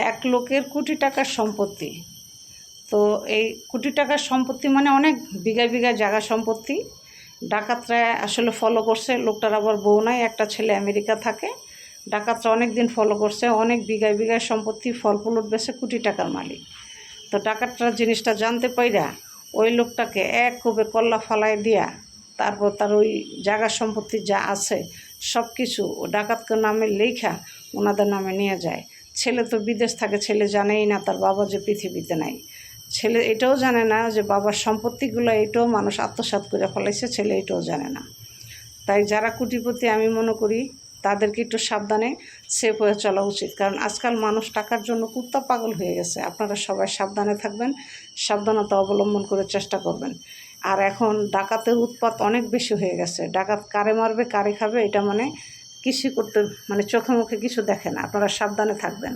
এক লোকের কোটি টাকার সম্পত্তি। তো এই কোটি টাকার সম্পত্তি মানে অনেক বিঘায় বিঘায় জায়গা সম্পত্তি। ডাকাতরা আসলে ফলো করছে, লোকটার আবার বউ নাই, একটা ছেলে আমেরিকা থাকে। ডাকাতরা অনেক দিন ফলো করছে, অনেক বিঘায় বিঘায় সম্পত্তি ফল ফুলট বেছে কোটি টাকার মালিক। তো ডাকাতরা জিনিসটা জানতে পাইরা ওই লোকটাকে এক কোপে কল্লা ফালাই দিয়া তারপর তার ওই জায়গা সম্পত্তি যা আছে সব কিছু ও ডাকাতকে নামে লেখা ওনাদের নামে নিয়ে যায়। ছেলে তো বিদেশ থাকে, ছেলে জানেই না তার বাবা যে পৃথিবীতে নাই। ছেলে এটাও জানে না যে বাবার সম্পত্তিগুলো এটাও মানুষ আত্মসাৎ করে ফেলাইছে, ছেলে এটাও জানে না। তাই যারা কোটিপতি আমি মনে করি তাদেরকে একটু সাবধানে সেফ হয়ে চলা উচিত, কারণ আজকাল মানুষ টাকার জন্য কুত্তা পাগল হয়ে গেছে। আপনারা সবাই সাবধানে থাকবেন, সাবধানতা অবলম্বন করে চেষ্টা করবেন। আর এখন ডাকাতের উৎপাত অনেক বেশি হয়ে গেছে। ডাকাত কারে মারবে কারে খাবে এটা মানে কিছু করতে চোখে মুখে কিছু দেখে না। আপনারা সাবধানে থাকবেন।